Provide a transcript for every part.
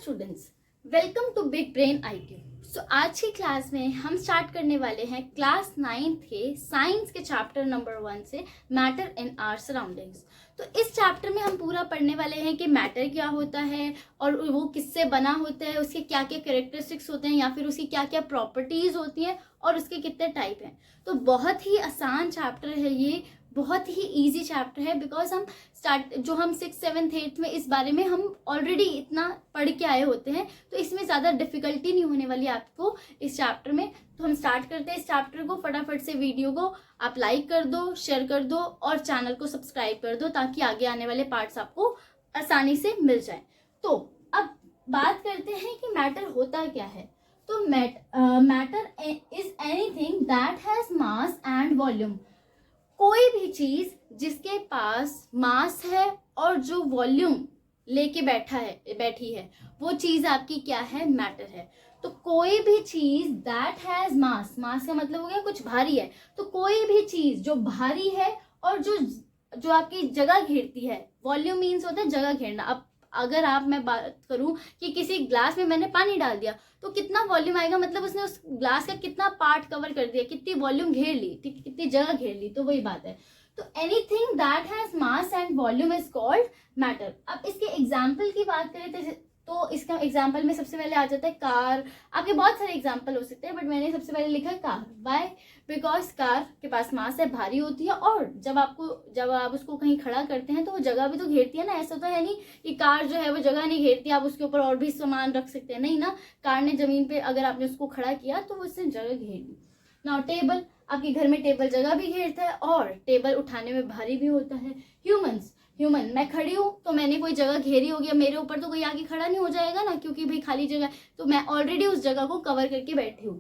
Students, welcome to big brain IQ. So आज की class में हम स्टार्ट करने वाले हैं क्लास 9th के साइंस के चैप्टर नंबर 1 से मैटर इन आवर सराउंडिंग्स। तो इस चैप्टर में हम पूरा पढ़ने वाले हैं कि मैटर क्या होता है और वो किससे बना होता है, उसके क्या क्या कैरेक्टरिस्टिक्स होते हैं या फिर उसकी क्या क्या प्रॉपर्टीज होती हैं और उसके कितने टाइप हैं। तो बहुत ही आसान चैप्टर है ये, बहुत ही इजी चैप्टर है बिकॉज हम हम 6th 7th 8th में इस बारे में हम ऑलरेडी इतना पढ़ के आए होते हैं, तो इसमें ज़्यादा डिफिकल्टी नहीं होने वाली आपको इस चैप्टर में। तो हम स्टार्ट करते हैं इस चैप्टर को। फटाफट से वीडियो को आप लाइक कर दो, शेयर कर दो और चैनल को सब्सक्राइब कर दो ताकि आगे आने वाले पार्ट्स आपको आसानी से मिल जाए। तो अब बात करते हैं कि मैटर होता क्या है। तो matter is anything that has mass and volume. कोई भी चीज जिसके पास मास है और जो वॉल्यूम लेके बैठी है वो चीज आपकी क्या है, मैटर है। तो कोई भी चीज दैट हैज मास, मास का मतलब हो गया कुछ भारी है, तो कोई भी चीज जो भारी है और जो आपकी जगह घेरती है, वॉल्यूम मीन्स होता है जगह घेरना। अब अगर मैं बात करूं कि किसी ग्लास में मैंने पानी डाल दिया तो कितना वॉल्यूम आएगा, मतलब उसने उस ग्लास का कितना पार्ट कवर कर दिया, कितनी वॉल्यूम घेर ली, कितनी जगह घेर ली, तो वही बात है। तो anything that has mass and volume is called matter. अब इसके एग्जाम्पल की बात करें तो इसका एग्जाम्पल में सबसे पहले आ जाता है कार। आपके बहुत सारे एग्जाम्पल हो सकते हैं बट मैंने सबसे पहले लिखा है कार। वाई? बिकॉज कार के पास मास है, भारी होती है और जब आप उसको कहीं खड़ा करते हैं तो वो जगह भी तो घेरती है ना। ऐसा तो है नहीं कि कार जो है वो जगह नहीं घेरती, आप उसके ऊपर और भी सामान रख सकते हैं, नहीं ना। कार ने जमीन पे अगर आपने उसको खड़ा किया तो उसने जगह घेर ली। नाउ टेबल, आपके घर में टेबल जगह भी घेरता है और टेबल उठाने में भारी भी होता है। ह्यूमन, मैं खड़ी हूँ तो मैंने कोई जगह घेरी होगी, मेरे ऊपर तो कोई आके खड़ा नहीं हो जाएगा ना, क्योंकि भाई खाली जगह, तो मैं ऑलरेडी उस जगह को कवर करके बैठी हूँ।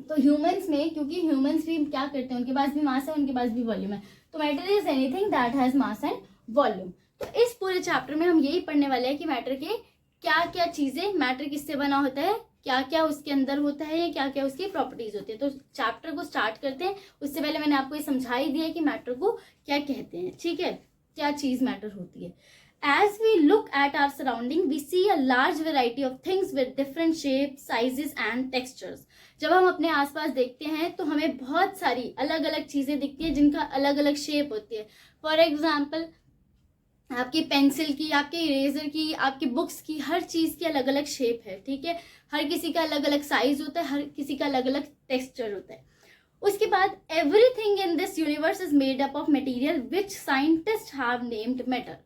तो ह्यूमंस में, क्योंकि ह्यूमंस भी क्या करते हैं, उनके पास भी मास है, उनके पास भी वॉल्यूम है। तो matter is anything that has mass and volume. तो इस पूरे चैप्टर में हम यही पढ़ने वाले हैं कि मैटर के क्या क्या चीजें, मैटर किससे बना होता है, क्या क्या उसके अंदर होता है, क्या क्या उसकी प्रॉपर्टीज होती है। तो चैप्टर को स्टार्ट करते हैं। उससे पहले मैंने आपको ये समझा ही दिया है कि मैटर को क्या कहते हैं, ठीक है, क्या चीज मैटर होती है। As we look at our surrounding, we see a large variety of things with different shapes, sizes and textures. जब हम अपने आसपास देखते हैं तो हमें बहुत सारी अलग अलग चीजें दिखती है जिनका अलग अलग शेप होती है। फॉर एग्जाम्पल, आपकी पेंसिल की, आपके इरेजर की, आपकी बुक्स की, हर चीज की अलग अलग शेप है, ठीक है। हर किसी का अलग अलग साइज होता है, हर किसी का अलग अलग टेक्सचर होता है। उसके बाद everything in this universe is made up of material which scientist have named matter.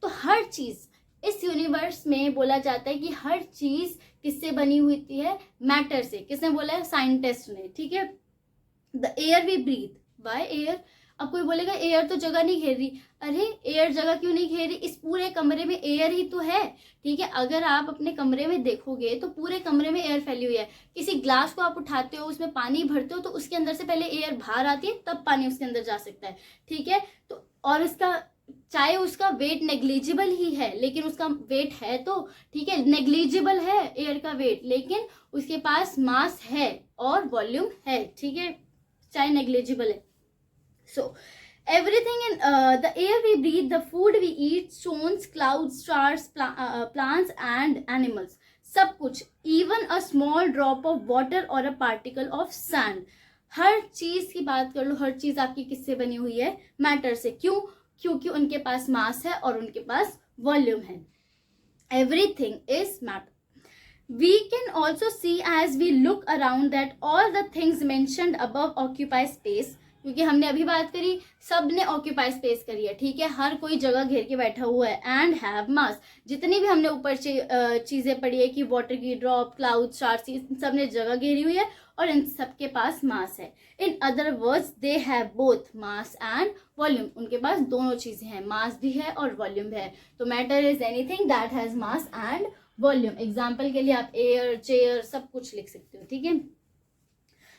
तो हर चीज इस यूनिवर्स में बोला जाता है कि हर चीज किससे बनी हुई है, मैटर से। किसने बोला है? साइंटिस्ट ने, ठीक है। The air we breathe, by air. अब कोई बोलेगा एयर तो जगह नहीं घेर रही, अरे एयर जगह क्यों नहीं घेर रही, इस पूरे कमरे में एयर ही तो है, ठीक है। अगर आप अपने कमरे में देखोगे तो पूरे कमरे में एयर फैली हुई है। किसी ग्लास को आप उठाते हो, उसमें पानी भरते हो तो उसके अंदर से पहले एयर बाहर आती है, तब पानी उसके अंदर जा सकता है, ठीक है। तो और उसका चाहे उसका वेट नेग्लिजिबल ही है, लेकिन उसका वेट है तो, ठीक है, नेग्लिजिबल है एयर का वेट, लेकिन उसके पास मास है और वॉल्यूम है, ठीक है, चाहे नेग्लिजिबल है। So everything in the air we breathe, the food we eat, stones, clouds, stars, plants and animals, सब कुछ, even a small drop of water or a particle of sand, हर चीज की बात कर लो, हर चीज आपकी किससे बनी हुई है, मैटर से। क्यों? क्योंकि उनके पास मास है और उनके पास वॉल्यूम है। Everything is matter. We can also see as we look around that all the things mentioned above occupy space, क्योंकि हमने अभी बात करी, सब ने ऑक्यूपाई स्पेस करी है, ठीक है, हर कोई जगह घेर के बैठा हुआ है। एंड हैव मास, जितनी भी हमने ऊपर चीजें पढ़ी है कि वाटर की ड्रॉप, क्लाउड, स्टार्स, सब ने जगह घेरी हुई है और इन सबके पास मास है। In other words they have both mass and volume, उनके पास दोनों चीजें हैं, मास भी है और वॉल्यूम भी है। तो matter is anything that has mass and volume. Example के लिए आप एयर, चेयर, सब कुछ लिख सकते हो, ठीक है।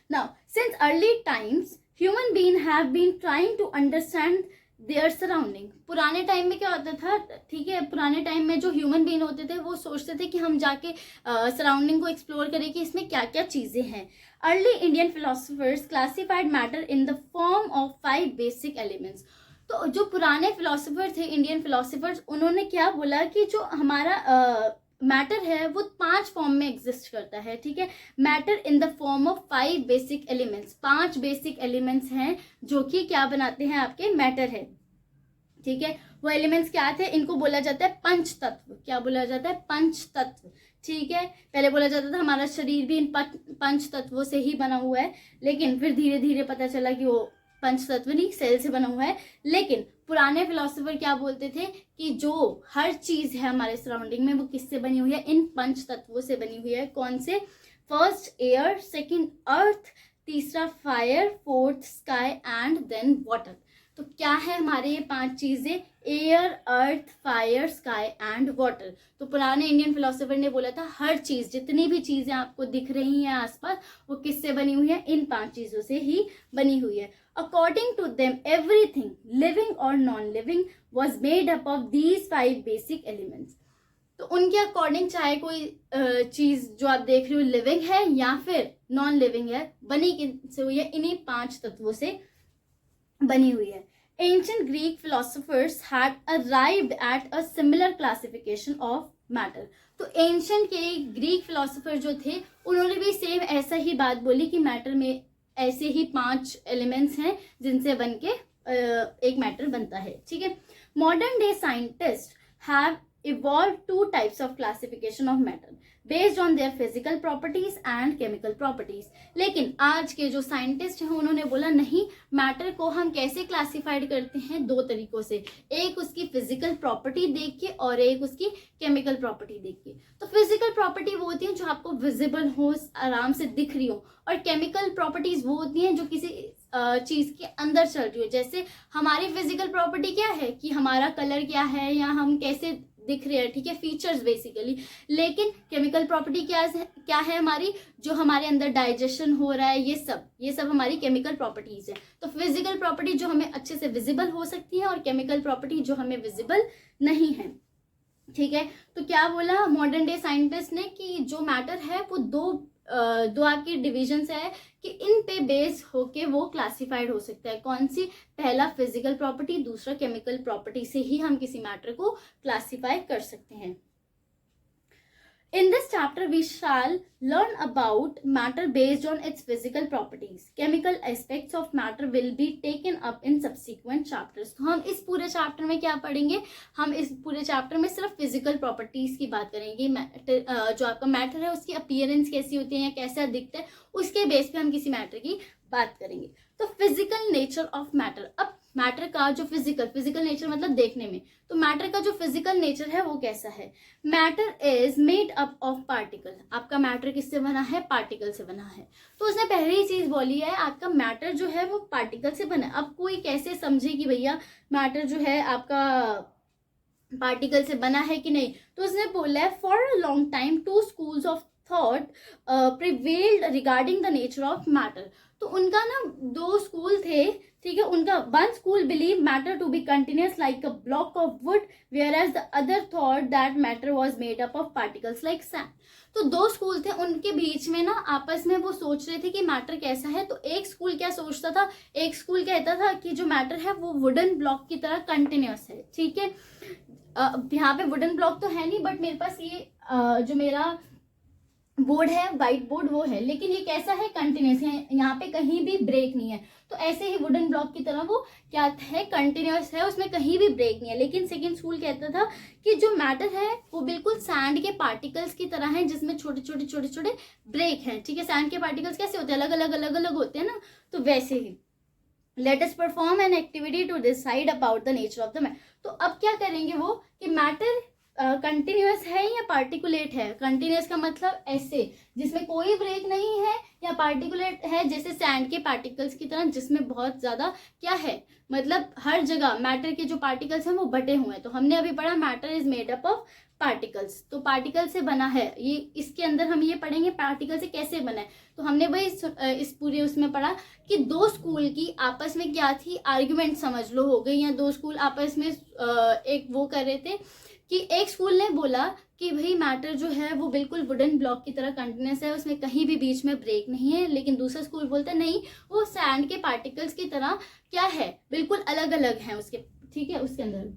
Now since early times human being have been trying to understand their surrounding. पुराने टाइम में क्या होता था, ठीक है, पुराने टाइम में जो ह्यूमन बीइंग होते थे वो सोचते थे कि हम जाके सराउंडिंग को एक्सप्लोर करें कि इसमें क्या क्या चीजें हैं। Early Indian philosophers classified matter in the form of 5 basic elements. तो जो पुराने फिलोसफर थे, इंडियन फिलोसफर्स, उन्होंने क्या बोला कि जो हमारा मैटर है वो 5 फॉर्म में एग्जिस्ट करता है, ठीक है। Matter in the form of 5 basic elements, 5 basic elements हैं जो कि क्या बनाते हैं, आपके मैटर है, ठीक है। वो एलिमेंट्स क्या थे, इनको बोला जाता है पंच तत्व। क्या बोला जाता है, पंच तत्व, ठीक है। पहले बोला जाता था हमारा शरीर भी इन पंच तत्वों से ही बना हुआ है, लेकिन फिर धीरे धीरे पता चला कि वो पंच तत्व नहीं, सेल से बना हुआ है। लेकिन पुराने फिलोसोफर क्या बोलते थे कि जो हर चीज है हमारे सराउंडिंग में वो किससे बनी हुई है, इन पंच तत्वों से बनी हुई है। कौन से, फर्स्ट एयर, सेकंड अर्थ, तीसरा fire, fourth sky and then water. तो क्या है हमारे ये 5 चीजें, air, earth, fire, sky and water. तो पुराने इंडियन फिलोसोफर ने बोला था हर चीज, जितनी भी चीजें आपको दिख रही हैं आसपास, वो किससे बनी हुई है, इन 5 चीजों से ही बनी हुई है। According to them everything living और non living was made up of these 5 basic elements. तो उनके अकॉर्डिंग चाहे कोई चीज जो आप देख रहे हो लिविंग है या फिर नॉन लिविंग है, बनी किससे हुई है, इन्हीं 5 तत्वों से बनी हुई है। Ancient Greek philosophers had arrived at a similar classification of matter. तो एंशियंट के ग्रीक फिलोसोफर जो थे उन्होंने भी सेम ऐसा ही बात बोली कि मैटर में ऐसे ही 5 एलिमेंट्स हैं जिनसे बन के एक मैटर बनता है, ठीक है। Modern day scientist have evolved 2 types of classification of matter based on their physical properties and chemical properties. लेकिन आज के जो साइंटिस्ट हैं उन्होंने बोला नहीं, मैटर को हम कैसे क्लासिफाइड करते हैं, 2 तरीकों से, एक उसकी फिजिकल प्रॉपर्टी देख के और एक उसकी केमिकल प्रॉपर्टी देख के। तो फिजिकल प्रॉपर्टी वो होती है जो आपको विजिबल हो, आराम से दिख रही हो, और केमिकल प्रॉपर्टीज वो होती हैं जो किसी चीज के अंदर चल रही हो। जैसे हमारी फिजिकल प्रॉपर्टी क्या है कि हमारा कलर क्या है या हम कैसे दिख रहे हैं, ठीक है, फीचर्स बेसिकली। लेकिन केमिकल प्रॉपर्टी क्या है हमारी, जो हमारे अंदर डाइजेशन हो रहा है, ये सब हमारी केमिकल प्रॉपर्टीज है। तो फिजिकल प्रॉपर्टी जो हमें अच्छे से विजिबल हो सकती है और केमिकल प्रॉपर्टी जो हमें विजिबल नहीं है, ठीक है। तो क्या बोला मॉडर्न डे साइंटिस्ट ने कि जो मैटर है वो दो आपकी डिविजन्स है कि इन पे बेस होके वो क्लासिफाइड हो सकता है। कौन सी, पहला फिजिकल प्रॉपर्टी, दूसरा केमिकल प्रॉपर्टी से ही हम किसी मैटर को क्लासिफाई कर सकते हैं। In this chapter, we shall learn about matter based on its physical properties. Chemical aspects of matter will be taken up in subsequent chapters. तो हम इस पूरे चैप्टर में क्या पढ़ेंगे, हम इस पूरे चैप्टर में सिर्फ फिजिकल प्रॉपर्टीज की बात करेंगे। जो आपका मैटर है उसकी अपीयरेंस कैसी होती है या कैसा दिखता है, उसके बेस पे हम किसी मैटर की बात करेंगे। तो फिजिकल नेचर ऑफ मैटर, अब मैटर का जो फिजिकल नेचर मतलब देखने में, तो मैटर का जो फिजिकल नेचर है वो कैसा है। Matter is made up of particle. आपका मैटर किससे बना है, पार्टिकल से बना है। तो उसने पहली ही चीज बोली है आपका मैटर जो है वो पार्टिकल से बना है। अब कोई कैसे समझे कि भैया मैटर जो है आपका पार्टिकल से बना है कि नहीं, तो उसने बोला है for a long time 2 schools of thought prevailed regarding the nature of matter. तो उनका ना 2 स्कूल थे, ठीक है। उनका one school believed matter to be continuous like a block of wood, whereas the other thought that matter was made up of particles like sand. तो 2 school थे, उनके बीच में ना आपस में वो सोच रहे थे कि मैटर कैसा है। तो एक स्कूल क्या सोचता था, एक स्कूल कहता था कि जो मैटर है वो वुडन ब्लॉक की तरह कंटिन्यूस है, ठीक है। यहाँ पे वुडन ब्लॉक तो है नहीं, बट मेरे पास ये जो मेरा बोर्ड है, व्हाइट बोर्ड, वो है, लेकिन ये कैसा है, कंटिन्यूस है, यहाँ पे कहीं भी ब्रेक नहीं है। तो ऐसे ही वुडन ब्लॉक की तरह वो क्या है, कंटिन्यूस है, उसमें कहीं भी ब्रेक नहीं है। लेकिन सेकंड स्कूल कहता था कि जो मैटर है वो बिल्कुल सैंड के पार्टिकल्स की तरह है, जिसमें छोटे छोटे ब्रेक हैं, ठीक है। सैंड के पार्टिकल्स कैसे होते हैं, अलग अलग होते हैं ना, तो वैसे ही let us perform an activity to decide about the nature of the matter. तो अब क्या करेंगे वो कि मैटर कंटिन्यूअस है या पार्टिकुलेट है। कंटिन्यूअस का मतलब ऐसे जिसमें कोई ब्रेक नहीं है, या पार्टिकुलेट है जैसे सैंड के पार्टिकल्स की तरह जिसमें बहुत ज्यादा क्या है, मतलब हर जगह मैटर के जो पार्टिकल्स हैं वो बटे हुए हैं। तो हमने अभी पढ़ा matter is made up of particles, तो पार्टिकल से बना है ये। इसके अंदर हम ये पढ़ेंगे पार्टिकल से कैसे बना है। तो हमने भाई इस पूरे उसमें पढ़ा कि 2 स्कूल की आपस में क्या थी, आर्ग्यूमेंट समझ लो हो गई, या 2 स्कूल आपस में एक वो कर रहे थे कि एक स्कूल ने बोला कि भाई मैटर जो है वो बिल्कुल वुडन ब्लॉक की तरह कंटिन्यूस है, उसमें कहीं भी बीच में ब्रेक नहीं है। लेकिन दूसरा स्कूल बोलता है नहीं, वो सैंड के पार्टिकल्स की तरह क्या है, बिल्कुल अलग अलग है उसके, ठीक है, उसके अंदर।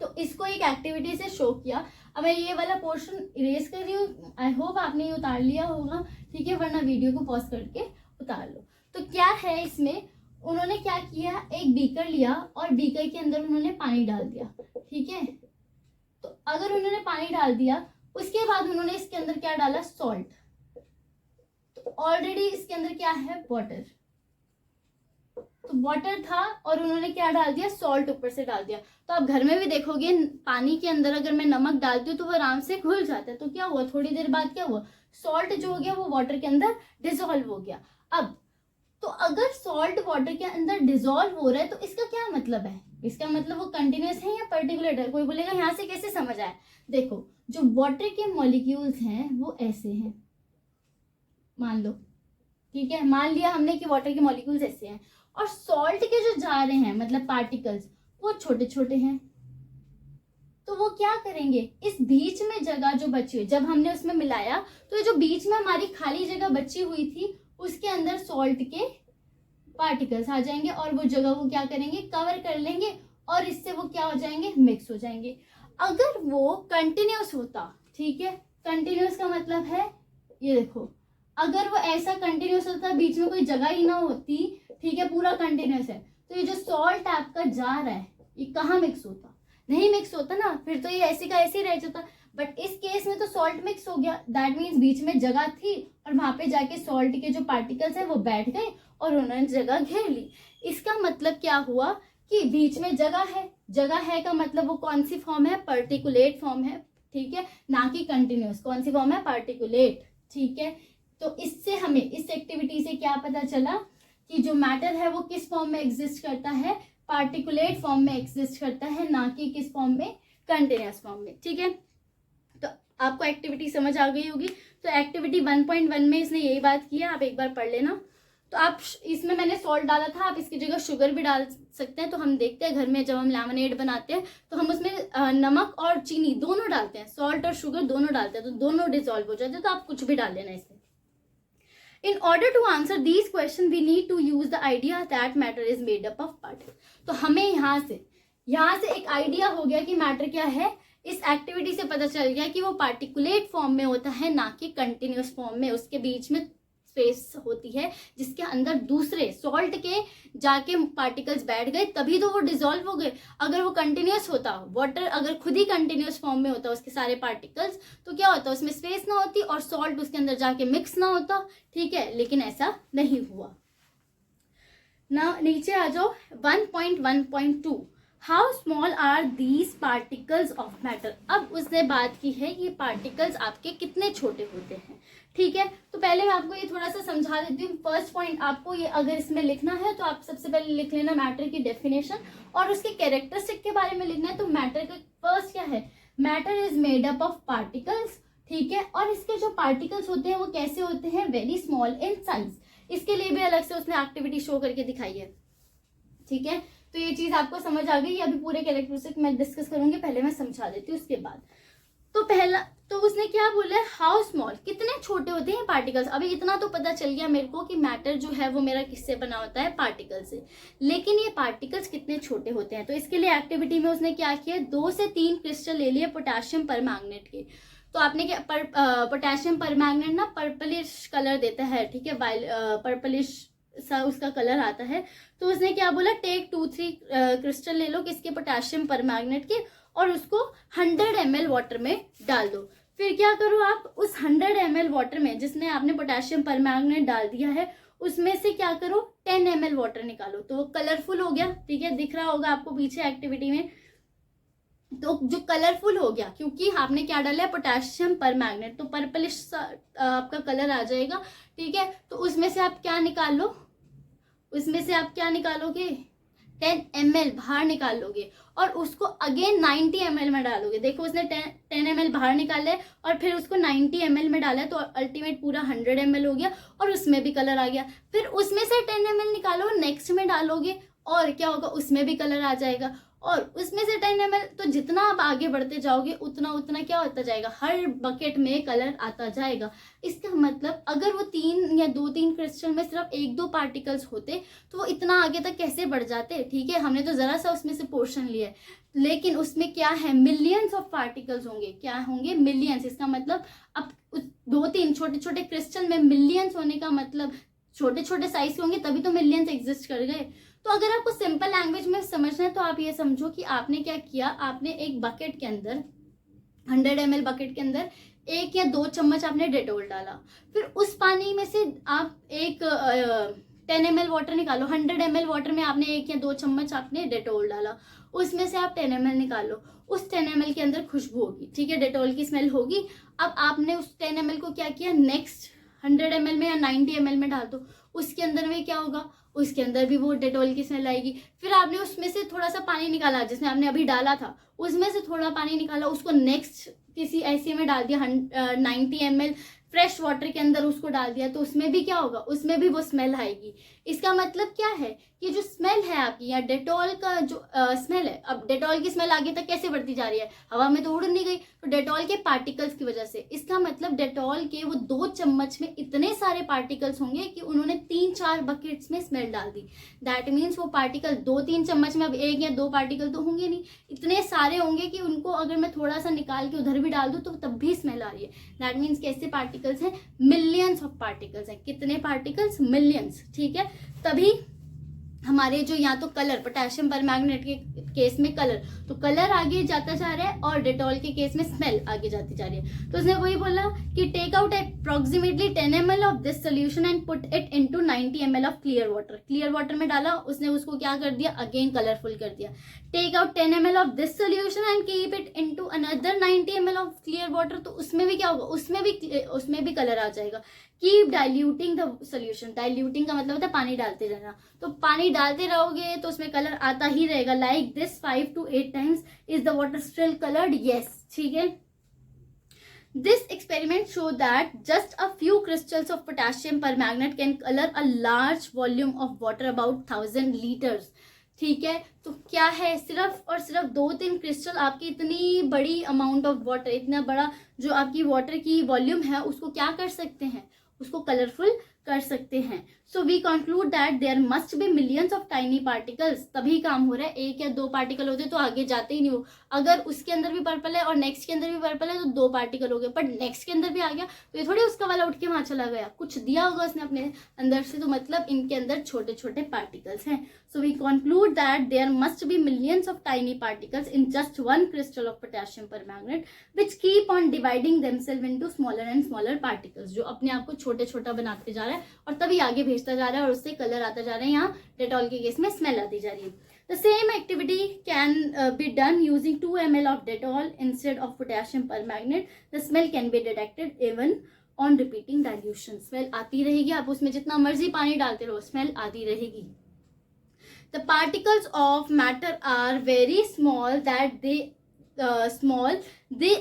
तो इसको एक एक्टिविटी से शो किया। अब मैं ये वाला पोर्शन इरेज कर रही हूँ, आई होप आपने ये उतार लिया होगा, ठीक है, वरना वीडियो को पॉज करके उतार लो। तो क्या है इसमें, उन्होंने क्या किया, एक बीकर लिया और बीकर के अंदर उन्होंने पानी डाल दिया, ठीक है। तो अगर उन्होंने पानी डाल दिया, उसके बाद उन्होंने इसके अंदर क्या डाला, सॉल्ट। तो ऑलरेडी इसके अंदर क्या है, वाटर, तो वाटर था और उन्होंने क्या डाल दिया, सॉल्ट ऊपर से डाल दिया। तो आप घर में भी देखोगे पानी के अंदर अगर मैं नमक डालती हूँ तो वो आराम से घुल जाता है। तो क्या हुआ, थोड़ी देर बाद क्या हुआ, सॉल्ट जो हो गया वो वाटर के अंदर डिसॉल्व हो गया। अब तो अगर सॉल्ट वाटर के अंदर डिसॉल्व हो रहा है तो इसका क्या मतलब है, इसका मतलब वो कंटिन्यूअस है या पर्टिकुलर है। कोई बोलेगा यहाँ से कैसे समझ आया, देखो जो वाटर के मॉलिक्यूल्स हैं वो ऐसे हैं, मान लो, ठीक है, मान लिया हमने कि वाटर के मॉलिक्यूल्स ऐसे हैं, और सॉल्ट के जो जा रहे हैं मतलब पार्टिकल्स वो छोटे छोटे हैं। तो वो क्या करेंगे, इस बीच में जगह जो बची हुई, जब हमने उसमें मिलाया तो ये जो बीच में हमारी खाली जगह बची हुई थी उसके अंदर सॉल्ट के पार्टिकल्स आ जाएंगे और वो जगह वो क्या करेंगे, कवर कर लेंगे और इससे वो क्या हो जाएंगे, मिक्स हो जाएंगे। अगर वो कंटिन्यूस होता, ठीक है, कंटिन्यूस का मतलब है ये देखो, अगर वो ऐसा कंटिन्यूस होता, बीच में कोई जगह ही ना होती, ठीक है, पूरा कंटिन्यूस है, तो ये जो सॉल्ट आपका जा रहा है ये कहाँ मिक्स होता, नहीं मिक्स होता ना, फिर तो ये ऐसे का ऐसे ही रह जाता। बट इस केस में तो सॉल्ट मिक्स हो गया, दैट मीन्स बीच में जगह थी और वहां पे जाके सॉल्ट के जो पार्टिकल्स है वो बैठ गए और उन्होंने जगह घेर ली। इसका मतलब क्या हुआ कि बीच में जगह है का मतलब वो कौन सी फॉर्म है, पर्टिकुलेट फॉर्म है, ठीक है, ना कि कंटिन्यूस। कौन सी फॉर्म है, पार्टिकुलेट, ठीक है। तो इससे हमें इस एक्टिविटी से क्या पता चला कि जो मैटर है वो किस फॉर्म में एग्जिस्ट करता है, पार्टिकुलेट फॉर्म में एग्जिस्ट करता है, ना कि किस फॉर्म में, कंटिन्यूअस फॉर्म में, ठीक है। तो आपको एक्टिविटी समझ आ गई होगी। तो एक्टिविटी 1.1 में इसने यही बात की है, आप एक बार पढ़ लेना। तो आप इसमें मैंने सॉल्ट डाला था, आप इसकी जगह शुगर भी डाल सकते हैं। तो हम देखते हैं घर में जब हम लेमनेड बनाते हैं तो हम उसमें नमक और चीनी दोनों डालते हैं, सॉल्ट और शुगर दोनों डालते हैं, तो दोनों डिसॉल्व हो जाते हैं। तो आप कुछ भी डाल लेना इसमें। In order to answer these questions, we need to use the idea that matter is made up of particles. तो हमें यहाँ से एक आइडिया हो गया कि मैटर क्या है। इस एक्टिविटी से पता चल गया कि वो पार्टिकुलेट फॉर्म में होता है, ना कि कंटिन्यूस फॉर्म में। उसके बीच में स्पेस होती है जिसके अंदर दूसरे सॉल्ट के जाके पार्टिकल्स बैठ गए, तभी तो वो डिसॉल्व हो गए। अगर वो कंटिन्यूस होता, वाटर अगर खुद ही कंटिन्यूस फॉर्म में होता उसके सारे पार्टिकल्स, तो क्या होता, उसमें स्पेस ना होती और सॉल्ट उसके अंदर जाके मिक्स ना होता, ठीक है, लेकिन ऐसा नहीं हुआ ना। नीचे आ जाओ 1.1.2, how small are these particles of matter. अब उसने बात की है ये पार्टिकल्स आपके कितने छोटे होते हैं, ठीक है। तो पहले मैं आपको ये थोड़ा सा समझा देती हूँ। फर्स्ट पॉइंट आपको ये अगर इसमें लिखना है तो आप सबसे पहले लिख लेना मैटर की डेफिनेशन और उसके कैरेक्टरिस्टिक के बारे में लिखना है। तो मैटर का फर्स्ट क्या है, matter is made up of particles, ठीक है। और इसके जो पार्टिकल्स होते हैं वो कैसे होते हैं, वेरी स्मॉल इन साइज। इसके लिए भी अलग से उसने एक्टिविटी शो करके दिखाई है, ठीक है। तो ये चीज आपको समझ आ गई। अभी पूरे कैरेक्टरिस्टिक मैं डिस्कस करूंगी, पहले मैं समझा देती हूँ उसके बाद। तो पहला तो उसने क्या बोला है, हाउ स्मॉल, कितने छोटे होते हैं पार्टिकल्स। अभी इतना तो पता चल गया मेरे को कि मैटर जो है वो मेरा किससे बना होता है, पार्टिकल से, लेकिन ये पार्टिकल्स कितने छोटे होते हैं। तो इसके लिए एक्टिविटी में उसने क्या किया, 2 से 3 क्रिस्टल ले लिए पोटेशियम परमैंगनेट के। तो आपने क्या पोटेशियम परमैंगनेट ना पर्पलिश कलर देता है, ठीक है, पर्पलिश सा उसका कलर आता है। तो उसने क्या बोला, टेक 2-3 क्रिस्टल ले लो किसके, पोटेशियम परमैंगनेट के, और उसको 100 ml वाटर में डाल दो। फिर क्या करो आप, उस 100 ml वाटर में जिसमें आपने पोटेशियम परमैंगनेट डाल दिया है उसमें से क्या करो, 10 ml वाटर निकालो। तो वो कलरफुल हो गया, ठीक है, दिख रहा होगा आपको पीछे एक्टिविटी में। तो जो कलरफुल हो गया क्योंकि आपने क्या डाला है, पोटेशियम परमैंगनेट, तो पर्पलिश आपका कलर आ जाएगा, ठीक है। तो उसमें से आप क्या निकाल लो, उसमें से आप क्या निकालोगे, 10 ml बाहर निकाल लोगे और उसको अगेन 90 ml में डालोगे। देखो उसने 10 ml बाहर निकाला है और फिर उसको 90 ml में डाला है, तो अल्टीमेट पूरा 100 ml हो गया और उसमें भी कलर आ गया। फिर उसमें से 10 ml निकालो, नेक्स्ट में डालोगे और क्या होगा, उसमें भी कलर आ जाएगा। और उसमें से 10 ml, तो जितना आप आगे बढ़ते जाओगे उतना उतना क्या होता जाएगा, हर बकेट में कलर आता जाएगा। इसका मतलब अगर वो 3 या 2-3 क्रिस्टल में सिर्फ 1-2 पार्टिकल्स होते तो वो इतना आगे तक कैसे बढ़ जाते। ठीक है, हमने तो जरा सा उसमें से पोर्शन लिया है, लेकिन उसमें क्या है, मिलियंस ऑफ पार्टिकल्स होंगे। क्या होंगे, मिलियंस। इसका मतलब अब 2-3 छोटे छोटे क्रिस्टल में मिलियंस होने का मतलब छोटे छोटे साइज के होंगे, तभी तो मिलियंस एग्जिस्ट कर गए। तो अगर आपको सिंपल लैंग्वेज में समझना है तो आप ये समझो कि आपने क्या किया, आपने एक बकेट के अंदर 100 ml बकेट के अंदर 1 या 2 चम्मच आपने डेटोल डाला, फिर उस पानी में से आप एक 10 ml वाटर निकालो। 100 ml वाटर में आपने 1 या 2 चम्मच आपने डेटोल डाला, उसमें से आप 10 ml निकालो। उस 10 ml के अंदर खुशबू होगी, ठीक है, डेटोल की स्मेल होगी। अब आपने उस 10 ml को क्या किया, नेक्स्ट 100 ml में या 90 ml में डाल दो, उसके अंदर में क्या होगा, उसके अंदर भी वो डेटोल की स्मेल आएगी। फिर आपने उसमें से थोड़ा सा पानी निकाला जिसमें आपने अभी डाला था, उसमें से थोड़ा पानी निकाला, उसको नेक्स्ट किसी ऐसे में डाल दिया 90 ml फ्रेश वाटर के अंदर उसको डाल दिया, तो उसमें भी क्या होगा, उसमें भी वो स्मेल आएगी। इसका मतलब क्या है कि जो स्मेल है आपकी, या डेटोल का जो स्मेल है, अब डेटोल की स्मेल आगे तक कैसे बढ़ती जा रही है, हवा में तो उड़ नहीं गई, तो डेटोल के पार्टिकल्स की वजह से। इसका मतलब डेटोल के वो 2 चम्मच में इतने सारे पार्टिकल्स होंगे कि उन्होंने 3-4 बकेट्स में स्मेल डाल दी। दैट मीन्स वो पार्टिकल 2-3 चम्मच में, अब 1 या 2 पार्टिकल तो होंगे नहीं, इतने सारे होंगे कि उनको अगर मैं थोड़ा सा निकाल के उधर भी डाल दूं तो तब भी स्मेल आ रही है। दैट मीन्स कैसे पार्टिकल्स हैं, मिलियंस ऑफ पार्टिकल्स हैं। कितने पार्टिकल्स, मिलियंस। ठीक है, तभी हमारे जो या तो कलर, पोटेशियम परमैंगनेट के केस में कलर, तो कलर आगे जाता जा रहा है, और डेटोल के केस में स्मेल आगे जाती जा रही है। तो उसने वही बोला कि take out approximately 10 ml of this solution and put it into 90 ml of clear water. Clear water में डाला, उसने उसको क्या कर दिया, अगेन कलरफुल कर दिया। Take out 10 ml of this solution and keep it into another 90 ml of clear water. तो उसमें भी क्या होगा, उसमें भी कलर आ जाएगा। Keep diluting the solution. Diluting का मतलब होता है पानी डालते रहना, तो पानी डालते रहोगे तो उसमें कलर आता ही रहेगा। Like this 5 to 8 times is the water still coloured, yes. ठीक है, this experiment show that just a few crystals of potassium permanganate can color a large volume of water about 1000 liters। ठीक है, तो क्या है, सिर्फ और सिर्फ 2-3 क्रिस्टल आपकी इतनी बड़ी अमाउंट ऑफ वाटर, इतना बड़ा जो आपकी वाटर की वॉल्यूम है, उसको क्या कर सकते हैं, उसको कलरफुल कर सकते हैं। So we conclude that there must be millions of tiny particles. तभी काम हो रहा है, 1 या 2 पार्टिकल होते तो आगे जाते ही नहीं वो। अगर उसके अंदर भी पर्पल है और नेक्स्ट के अंदर भी पर्पल है तो 2 पार्टिकल हो गए, पर नेक्स्ट के अंदर भी आ गया तो ये थोड़ी उसका वाला उठ के वहां चला गया, कुछ दिया होगा उसने अपने अंदर से, तो मतलब इनके अंदर छोटे छोटे पार्टिकल्स हैं। So we conclude that there must be millions of tiny particles in just 1 crystal of potassium permanganate which keep on dividing themselves into smaller and smaller particles. जो अपने आप को छोटे छोटा बनाते जा रहा है और तभी आगे भेजता जा रहा है और उससे कलर आता जा रहा है। यहाँ डेटॉल के केस में स्मेल आती जा रही है। The same activity can be done using 2 ml of Dettol instead of potassium permanganate. The smell can be detected even on repeating dilution. Smell आती रहेगी, आप उसमें जितना मर्जी पानी डालते रहो, स्मेल आती रहेगी। The particles of matter are very small that they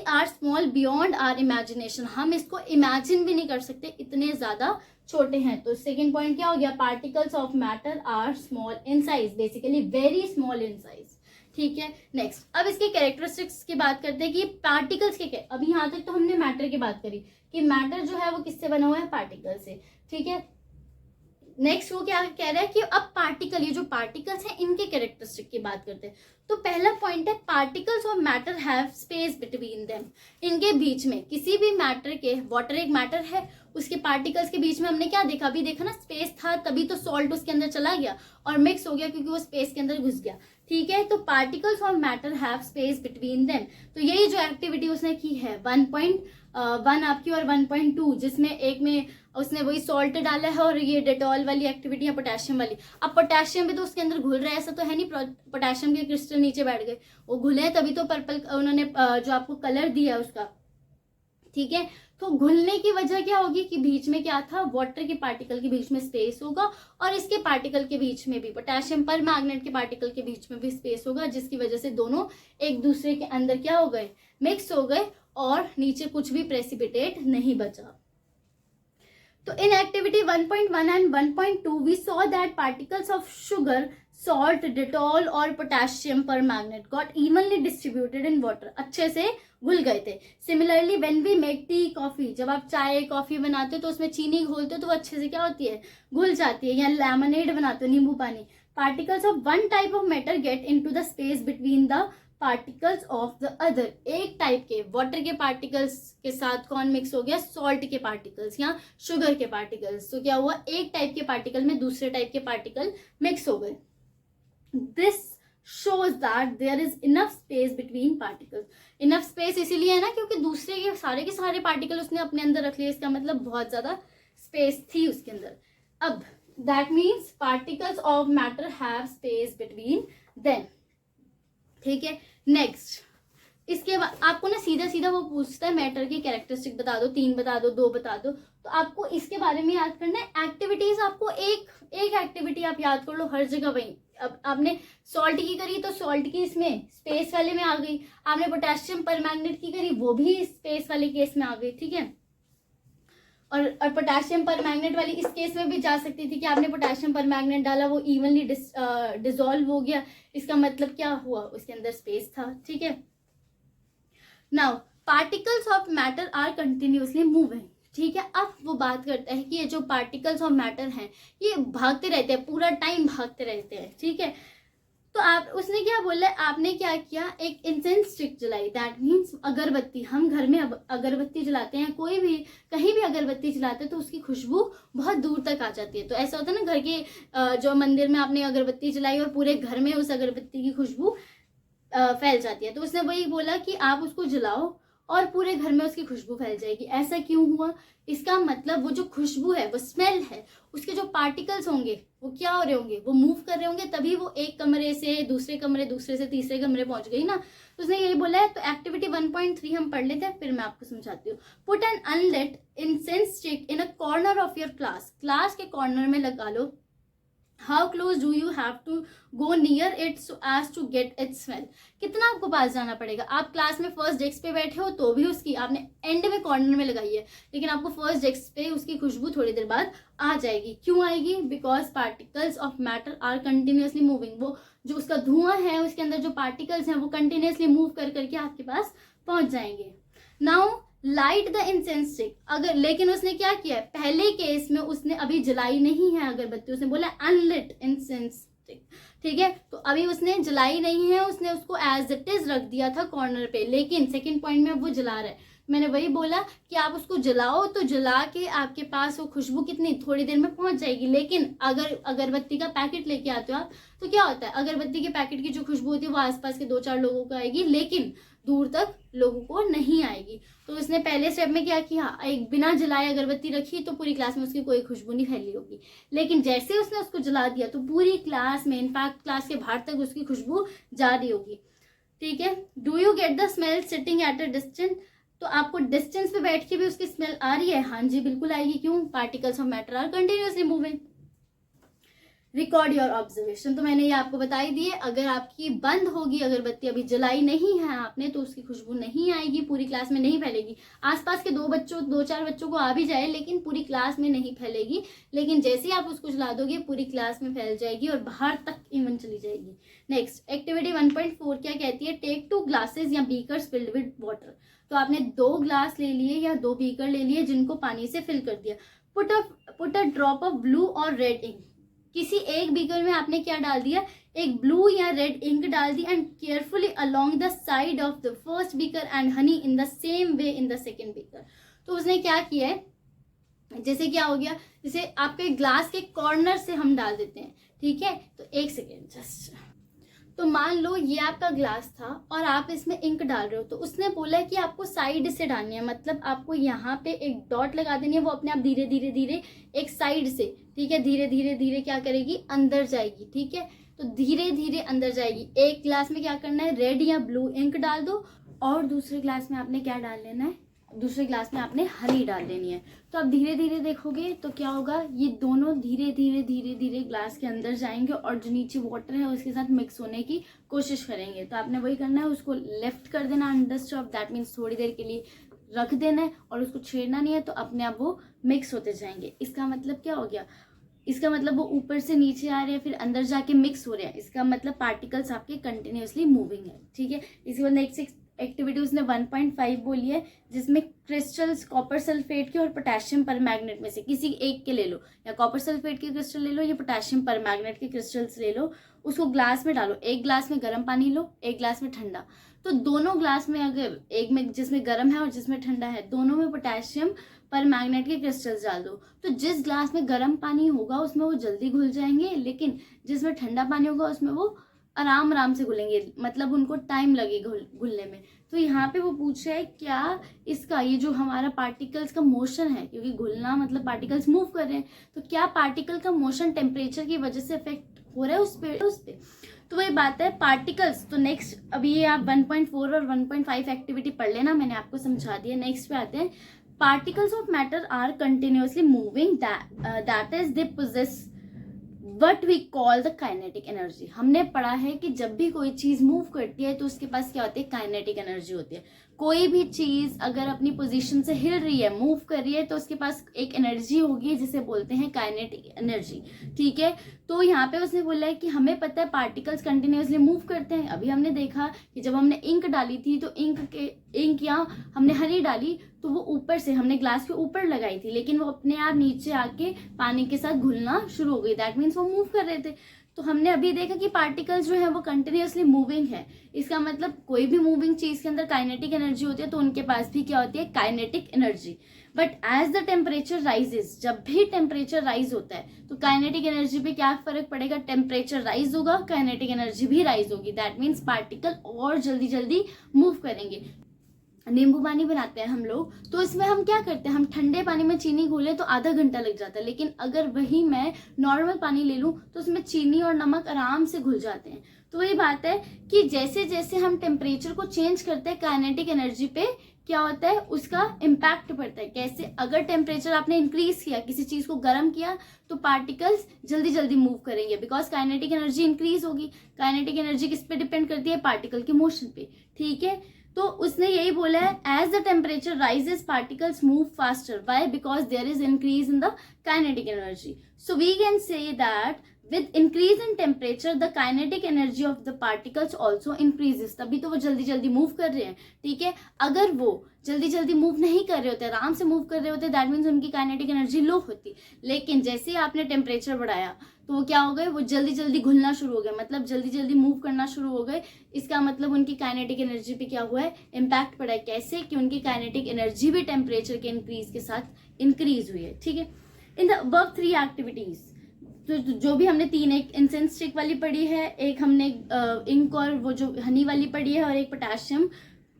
are small beyond our imagination. हम इसको इमेजिन भी नहीं कर सकते, इतने ज्यादा छोटे हैं। तो सेकेंड पॉइंट क्या हो गया, particles of matter are small in size, basically very small in size. ठीक है, नेक्स्ट अब इसके कैरेक्टरिस्टिक्स की बात करते हैं कि पार्टिकल्स के क्या। अभी यहाँ तक तो हमने मैटर की बात करी कि मैटर जो है वो किससे बना हुआ है, पार्टिकल से। ठीक है, नेक्स्ट वो क्या कह रहा है कि अब पार्टिकल, ये जो पार्टिकल्स हैं इनके कैरेक्टरिस्टिक की बात करते हैं। तो पहला पॉइंट है, particles of matter have space between them. इनके बीच में किसी भी मैटर के, वाटर एक मैटर है, उसके पार्टिकल्स के बीच में हमने क्या देखा, अभी देखा ना, स्पेस था, तभी तो सॉल्ट उसके अंदर चला गया और मिक्स हो गया क्योंकि वो स्पेस के अंदर घुस गया। ठीक है, तो particles of matter have space between them. तो यही जो एक्टिविटी उसने की है 1.1 आपकी और 1.2, जिसमें एक में उसने वही सॉल्ट डाला है और ये डेटॉल वाली एक्टिविटी है पोटेशियम वाली। अब पोटेशियम भी तो उसके अंदर घुल रहा है, ऐसा तो है नहीं पोटेशियम के क्रिस्टल नीचे बैठ गए, वो घुले हैं तभी तो पर्पल उन्होंने जो आपको कलर दिया उसका। ठीक है, तो घुलने की वजह क्या होगी कि बीच में क्या था, वाटर के पार्टिकल के बीच में स्पेस होगा और इसके पार्टिकल के बीच में भी, पोटेशियम परमैंगनेट के पार्टिकल के बीच में भी स्पेस होगा, जिसकी वजह से दोनों एक दूसरे के अंदर क्या हो गए, मिक्स हो गए और नीचे कुछ भी प्रेसिपिटेट नहीं बचा। तो in activity 1.1 and 1.2 we saw that particles of sugar, salt, Dettol और potassium permanganate got evenly distributed in water. अच्छे से घुल गए थे. Similarly when we make tea, coffee, जब आप चाय कॉफी बनाते हो तो उसमें चीनी घोलते हो तो वो अच्छे से क्या होती है, घुल जाती है. या लेमनेड बनाते हो, नींबू पानी. Particles of one type of matter get into the space between the particles of the other. एक टाइप के वाटर के पार्टिकल्स के साथ कौन मिक्स हो गया, सॉल्ट के पार्टिकल्स या शुगर के पार्टिकल्स. तो क्या हुआ, एक टाइप के पार्टिकल में दूसरे टाइप के पार्टिकल मिक्स हो गए. This shows that there is enough space between particles. Enough space इसीलिए है ना क्योंकि दूसरे के सारे पार्टिकल उसने अपने अंदर रख लिए. इसका मतलब बहुत ज्यादा स्पेस थी उसके अंदर. अब that means particles of matter have space between them. ठीक है. नेक्स्ट, इसके बाद आपको ना सीधा सीधा वो पूछता है मैटर की कैरेक्टरिस्टिक बता दो, 3 बता दो, 2 बता दो. तो आपको इसके बारे में याद करना है. एक्टिविटीज आपको एक एक्टिविटी आप याद कर लो हर जगह. वही अब आपने सॉल्ट की करी तो सॉल्ट की इसमें स्पेस वाले में आ गई. आपने पोटेशियम परमैंगनेट की करी, वो भी स्पेस वाले केस में आ गई. ठीक है. और पोटेशियम परमैंगनेट वाली इस केस में भी जा सकती थी कि आपने पोटेशियम परमैंगनेट डाला, वो इवनली डिसॉल्व हो गया. इसका मतलब क्या हुआ, उसके अंदर स्पेस था. ठीक है. Now particles of matter are continuously moving. ठीक है. अब वो बात करता है कि ये जो पार्टिकल्स ऑफ मैटर हैं ये भागते रहते हैं, पूरा टाइम भागते रहते हैं. ठीक है. तो आप उसने क्या बोला, आपने क्या किया, एक इंसेंस स्टिक जलाई. दैट मीन्स अगरबत्ती. हम घर में अगरबत्ती जलाते हैं, कोई भी कहीं भी अगरबत्ती जलाते हैं तो उसकी खुशबू बहुत दूर तक आ जाती है. तो ऐसा होता है ना, घर के जो मंदिर में आपने अगरबत्ती जलाई और पूरे घर में उस अगरबत्ती की खुशबू फैल जाती है. तो उसने वही बोला कि आप उसको जलाओ और पूरे घर में उसकी खुशबू फैल जाएगी. ऐसा क्यों हुआ, इसका मतलब वो जो खुशबू है, वो स्मेल है, उसके जो पार्टिकल्स होंगे वो क्या हो रहे होंगे, वो मूव कर रहे होंगे, तभी वो एक कमरे से दूसरे कमरे, दूसरे से तीसरे कमरे पहुंच गई ना. तो उसने यही बोला है. तो एक्टिविटी 1.3 हम पढ़ लेते हैं, फिर मैं आपको समझाती हूँ. Put an unlit incense stick in a corner of your class. Class के कॉर्नर में लगा लो. How close do you have to go near it so as to get it smell. कितना आपको पास जाना पड़ेगा. आप क्लास में फर्स्ट डेस्क पे बैठे हो तो भी उसकी आपने एंड में कॉर्नर में लगाई है, लेकिन आपको फर्स्ट डेस्क पे उसकी खुशबू थोड़ी देर बाद आ जाएगी. क्यों आएगी, because particles of matter are continuously moving. वो जो उसका धुआं है, उसके अंदर जो पार्टिकल्स हैं वो कंटिन्यूसली मूव कर करके आपके पास पहुंच जाएंगे. Now light the incense stick. अगर लेकिन उसने क्या किया है, पहले केस में उसने अभी जलाई नहीं है अगरबत्ती, उसने बोला अनलिट इंसेंस स्टिक. ठीक है. तो अभी उसने जलाई नहीं है, उसने उसको एज इट इज रख दिया था कॉर्नर पे. लेकिन सेकंड पॉइंट में वो जला रहा है. मैंने वही बोला कि आप उसको जलाओ तो जला के आपके पास वो खुशबू कितनी थोड़ी देर में पहुंच जाएगी. लेकिन अगर अगरबत्ती का पैकेट लेके आते हो आप तो क्या होता है, अगरबत्ती के पैकेट की जो खुशबू होती है वो आसपास के 2-4 लोगों को आएगी, लेकिन दूर तक लोगों को नहीं आएगी. तो उसने पहले स्टेप में क्या किया, एक बिना जलाए अगरबत्ती रखी तो पूरी क्लास में उसकी कोई खुशबू नहीं फैली होगी. लेकिन जैसे उसने उसको जला दिया तो पूरी क्लास में, इनफैक्ट क्लास के बाहर तक उसकी खुशबू जा रही होगी. ठीक है. Do you get the smell sitting at a distance. तो आपको डिस्टेंस पे बैठ के भी उसकी स्मेल आ रही है. हाँ जी, बिल्कुल आएगी. क्यों, particles of matter are continuously moving. Record your observation. तो मैंने ये आपको बताई दी है. अगर आपकी बंद होगी अगरबत्ती, अभी जलाई नहीं है आपने, तो उसकी खुशबू नहीं आएगी, पूरी क्लास में नहीं फैलेगी. आसपास के 2-4 बच्चों को आ भी जाए लेकिन पूरी क्लास में नहीं फैलेगी. लेकिन जैसे ही आप उसको जला दोगे पूरी क्लास में फैल जाएगी और बाहर तक इवन चली जाएगी. नेक्स्ट, एक्टिविटी 1.4 क्या कहती है, टेक 2 ग्लासेस या बीकर्स फिल्ड विद वाटर. तो आपने 2 ग्लास ले लिए या 2 बीकर ले लिए जिनको पानी से फिल कर दिया. Put a drop of blue और रेड इंक. किसी एक बीकर में आपने क्या डाल दिया, एक ब्लू या रेड इंक डाल दी. And carefully along the side of the first beaker and honey in the same way in the second beaker. तो उसने क्या किया है, जैसे क्या हो गया, जैसे आपके ग्लास के कॉर्नर से हम डाल देते हैं. ठीक है. तो एक सेकेंड जस्ट. तो मान लो ये आपका ग्लास था और आप इसमें इंक डाल रहे हो. तो उसने बोला कि आपको साइड से डालनी है, मतलब आपको यहाँ पे एक डॉट लगा देनी है. वो अपने आप धीरे धीरे धीरे एक साइड से, ठीक है, धीरे धीरे धीरे क्या करेगी, अंदर जाएगी. ठीक है. तो धीरे धीरे अंदर जाएगी. एक ग्लास में क्या करना है, रेड या ब्लू इंक डाल दो और दूसरे ग्लास में आपने क्या डाल लेना है, दूसरे ग्लास में आपने हनी डाल लेनी है. तो आप धीरे धीरे देखोगे तो क्या होगा, ये दोनों धीरे धीरे धीरे धीरे ग्लास के अंदर जाएंगे और जो नीचे वाटर है उसके साथ मिक्स होने की कोशिश करेंगे. तो आपने वही करना है, उसको लेफ्ट कर देना अंडर स्टॉप. दैट मीन्स थोड़ी देर के लिए रख देना है और उसको छेड़ना नहीं है, तो अपने आप वो मिक्स होते जाएंगे। इसका मतलब क्या हो गया, इसका मतलब वो ऊपर से नीचे आ रहे हैं फिर अंदर जाके मिक्स हो रहे हैं, इसका मतलब पार्टिकल्स आपके कंटिन्यूअसली मूविंग है। ठीक है, इसके बाद नेक्स्ट एक्टिविटी उसने 1.5 बोली है, जिसमें क्रिस्टल्स कॉपर सल्फेट के और पोटेशियम परमैग्नेट में से किसी एक के ले लो, या कॉपर सल्फेट के क्रिस्टल ले लो या पोटेशियम परमैग्नेट के क्रिस्टल्स ले लो, उसको ग्लास में डालो। एक ग्लास में गर्म पानी लो, एक ग्लास में ठंडा। तो दोनों ग्लास में, अगर एक में जिसमें गर्म है और जिसमें ठंडा है, दोनों में पोटेशियम परमैग्नेट के क्रिस्टल्स डाल दो। तो जिस ग्लास में गर्म पानी होगा उसमें वो जल्दी घुल जाएंगे, लेकिन जिसमें ठंडा पानी होगा उसमें वो आराम आराम से घुलेंगे, मतलब उनको टाइम लगेगा घुलने में। तो यहाँ पे वो पूछ रहा है क्या इसका, ये जो हमारा पार्टिकल्स का मोशन है, क्योंकि घुलना मतलब पार्टिकल्स मूव कर रहे हैं, तो क्या पार्टिकल का मोशन टेम्परेचर की वजह से इफेक्ट हो रहा है उस पे। तो वही बात है पार्टिकल्स। तो नेक्स्ट, अभी ये आप 1.4 और 1.5 एक्टिविटी पढ़ लेना, मैंने आपको समझा दिया। नेक्स्ट पे आते हैं, particles of matter are continuously moving, that is they possess what we call the kinetic energy। हमने पढ़ा है कि जब भी कोई चीज मूव करती है तो उसके पास क्या होती है, काइनेटिक एनर्जी होती है। कोई भी चीज अगर अपनी पोजीशन से हिल रही है, मूव कर रही है, तो उसके पास एक एनर्जी होगी जिसे बोलते हैं काइनेटिक एनर्जी। ठीक है, तो यहाँ पे उसने बोला है कि हमें पता है पार्टिकल्स कंटिन्यूअसली मूव करते हैं। अभी हमने देखा कि जब हमने इंक डाली थी तो इंक या हमने हनी डाली तो वो ऊपर से हमने ग्लास के ऊपर लगाई थी, लेकिन वो अपने आप नीचे आके पानी के साथ घुलना शुरू हो गई। दैट मीन्स वो मूव कर रहे थे। तो हमने अभी देखा कि पार्टिकल्स जो है वो कंटिन्यूअसली मूविंग है। इसका मतलब कोई भी मूविंग चीज के अंदर काइनेटिक एनर्जी होती है, तो उनके पास भी क्या होती है, kinetic energy. But as the temperature rises, जब भी टेम्परेचर राइज होता है तो काइनेटिक एनर्जी पे क्या फर्क पड़ेगा, टेम्परेचर राइज होगा, काइनेटिक एनर्जी भी राइज होगी। दैट मीन्स पार्टिकल और जल्दी जल्दी मूव करेंगे। नींबू पानी बनाते हैं हम लोग, तो इसमें हम क्या करते हैं, हम ठंडे पानी में चीनी घोले तो आधा घंटा लग जाता है, लेकिन अगर वही मैं नॉर्मल पानी ले लूं तो उसमें चीनी और नमक आराम से घुल जाते हैं। तो वही बात है कि जैसे जैसे हम टेम्परेचर को चेंज करते हैं, काइनेटिक एनर्जी पे क्या होता है, उसका इम्पैक्ट पड़ता है। कैसे, अगर टेम्परेचर आपने इंक्रीज किया, किसी चीज को गर्म किया, तो पार्टिकल्स जल्दी जल्दी मूव करेंगे, बिकॉज काइनेटिक एनर्जी इंक्रीज होगी। काइनेटिक एनर्जी किस पे डिपेंड करती है, पार्टिकल के मोशन पे। ठीक है, तो उसने यही बोला है, as the temperature rises particles move faster. Why, because there is increase in the kinetic energy. So we can say that with increase in temperature the kinetic energy of the particles also increases। तभी तो वो जल्दी जल्दी move कर रहे हैं। ठीक है, अगर वो जल्दी जल्दी मूव नहीं कर रहे होते, आराम से मूव कर रहे होते, दैट मीन्स उनकी काइनेटिक एनर्जी लो होती। लेकिन जैसे ही आपने टेम्परेचर बढ़ाया तो वो क्या हो गए, वो जल्दी जल्दी घुलना शुरू हो गए, मतलब जल्दी जल्दी मूव करना शुरू हो गए। इसका मतलब उनकी काइनेटिक एनर्जी पे क्या हुआ है, इम्पैक्ट पड़ा है। कैसे, कि उनकी काइनेटिक एनर्जी भी टेम्परेचर के इंक्रीज के साथ इंक्रीज हुई है। ठीक है, इन द अबव 3 एक्टिविटीज, तो जो भी हमने 3, एक इंसेंस स्टिक वाली पढ़ी है, एक हमने इंक और वो जो हनी वाली पढ़ी है, और एक पोटेशियम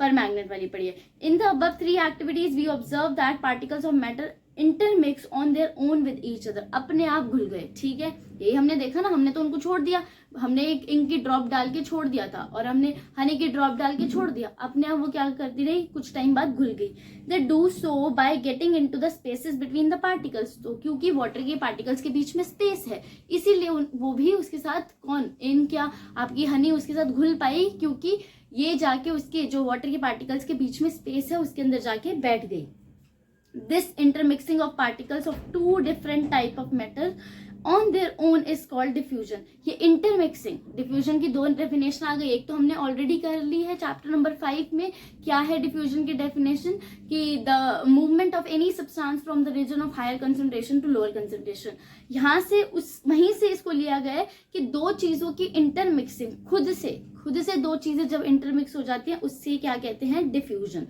परमैग्नेट वाली पढ़ी है। In the above 3 activities we observe that particles of matter intermix on their own with each other. अपने आप घुल गए। ठीक है, यही हमने देखा ना, हमने तो उनको छोड़ दिया, हमने एक इंक की ड्रॉप डाल के छोड़ दिया था और हमने हनी की ड्रॉप डाल के छोड़ दिया, अपने आप वो क्या करती रही, कुछ टाइम बाद घुल गई। They do so by getting into the spaces between the particles. तो क्योंकि वाटर के पार्टिकल्स के बीच में स्पेस है, इसीलिए वो भी उसके साथ, कौन, इन क्या आपकी हनी उसके साथ घुल पाई, क्योंकि ये जाके उसके जो वाटर के पार्टिकल्स के बीच में स्पेस है उसके अंदर जाके बैठ गई। This intermixing of particles of 2 different type of matter on their own is called diffusion। ये intermixing, diffusion की 2 डेफिनेशन आ गई। एक तो हमने ऑलरेडी कर ली है चैप्टर नंबर 5 में। क्या है डिफ्यूजन की डेफिनेशन, कि the movement of any substance from the region of higher concentration to lower concentration. यहाँ से वहीं से इसको लिया गया है कि 2 चीजों की इंटरमिक्सिंग, खुद से 2 चीजें जब इंटरमिक्स हो जाती हैं, उससे क्या कहते हैं, डिफ्यूजन।